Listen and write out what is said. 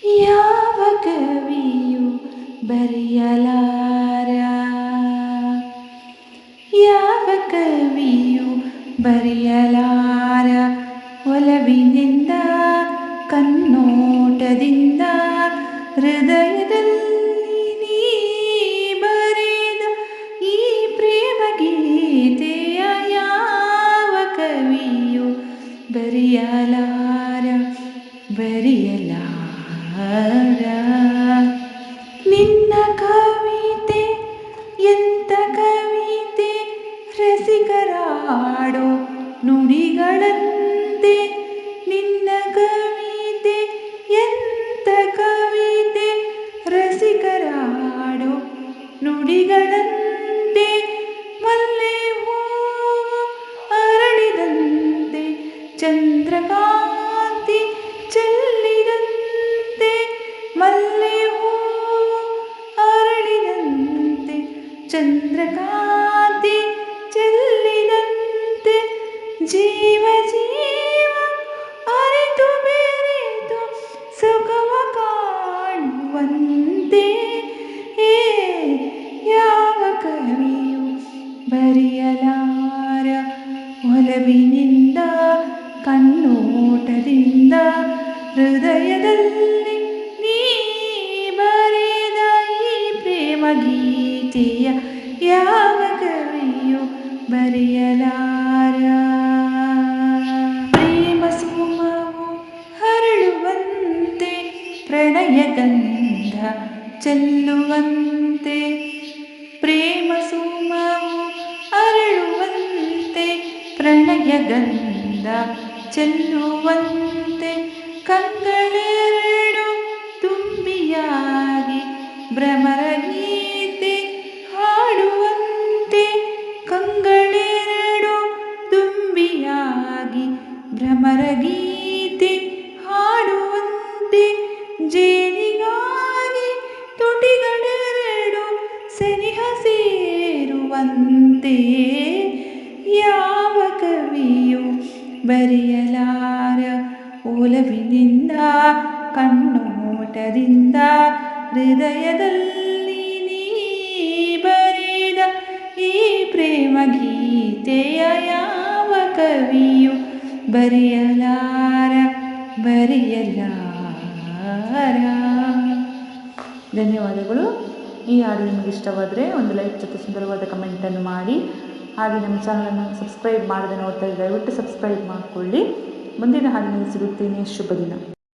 ಯಾವ ಕವಿಯು ಬರೆಯಲಾರ, ಯಾವ ಕವಿಯು ಬರೆಯಲಾರ, ಒಲವಿನಿಂದ ಕಣ್ಣೋಟದಿಂದ ಹೃದಯದಲ್ಲಿ ನೀ ಬರೆದ ಈ ಪ್ರೇಮ ಗೀತೆಯ ಯಾವ ಕವಿಯು ಬರೆಯಲಾರ, ಬರೆಯಲಾರ. ನಿನ್ನ ಕವಿತೆ ಎಂತ ಕವಿತೆ, ರಸಿಕರಾಡೋ ನುಡಿಗಳಂತೆ. ನಿನ್ನ ಕವಿತೆ ಎಂತ ಕವಿತೆ, ರಸಿಕರಾಡೋ ನುಡಿಗಳಂತೆ. ಮಲ್ಲೆ ಹೂವು ಅರಳಿದಂತೆ, ಚಂದ್ರಕಾಂತಿ ಚೆಲ್ಲಿದಂತೆ. ಮಲ್ಲೆ ಹೂವು ಅರಳಿದಂತೆ, ಚಂದ್ರಕಾಂತಿ ಚೆಲ್ಲಿದಂತೆ. ಜೀವ ಜೀವ ಅರಿತು ಬೆರೆತು ಸುಖವ ಕಾಣುವಂತೆ. ಯಾವ ಕವಿಯು ಬರೆಯಲಾರ, ಒಲವಿನಿಂದ ಕಣ್ಣೋಟದಿಂದ ಹೃದಯದಲ್ಲಿ ನೀ ಬರೆದ ಈ ಪ್ರೇಮ ಗೀತೆಯ ಯಾವ ಕವಿಯು ಬರೆಯಲಾರ. ಪ್ರೇಮ ಸುಮವು ಹರಳುವಂತೆ, ಪ್ರಣಯ ಗಂಧ ಚೆಲ್ಲುವಂತೆ. ಪ್ರೇಮ ಸುಮವು ಅರಳುವಂತೆ, ಪ್ರಣಯ ಗಂಧ ಚೆಲ್ಲುವಂತೆ. ಕಂಗಳೆರಡು ತುಂಬಿಯಾಗಿ ಭ್ರಮರ ಗೀತೆ ಹಾಡುವಂತೆ. ಕಂಗಳೆರಡು ತುಂಬಿಯಾಗಿ ಭ್ರಮರ ಗೀತೆ ಹಾಡುವಂತೆ. ಜೇನಿಗಾಗಿ ತುಟಿಗಳೆರಡು ಸನಿಹ ಸೇರುವಂತೆ. ಯಾವ ಕವಿಯು ಬರೆಯಲಾರ, ಒಲವಿನಿಂದ ಕಣ್ಣೋಟದಿಂದ ಹೃದಯದಲ್ಲಿ ನೀ ಬರೆದ ಈ ಪ್ರೇಮ ಗೀತೆಯ ಯಾವ ಕವಿಯು ಬರೆಯಲಾರ, ಬರೆಯಲಾರ. ಧನ್ಯವಾದಗಳು. ಈ ಹಾಡು ನಿಮಗೆ ಇಷ್ಟವಾದರೆ ಒಂದು ಲೈಕ್ ಜೊತೆ ಸುಂದರವಾದ ಕಮೆಂಟನ್ನು ಮಾಡಿ. ಹಾಗೆ ನಮ್ಮ ಚಾನಲನ್ನು ಸಬ್ಸ್ಕ್ರೈಬ್ ಮಾಡದೆ ನೋಡ್ತಾ ಇದ್ದರೆ ದಯವಿಟ್ಟು ಸಬ್ಸ್ಕ್ರೈಬ್ ಮಾಡಿಕೊಳ್ಳಿ. ಮುಂದಿನ ಹಾಡಿನಲ್ಲಿ ಸಿಗುತ್ತೇನೆ. ಶುಭ ದಿನ.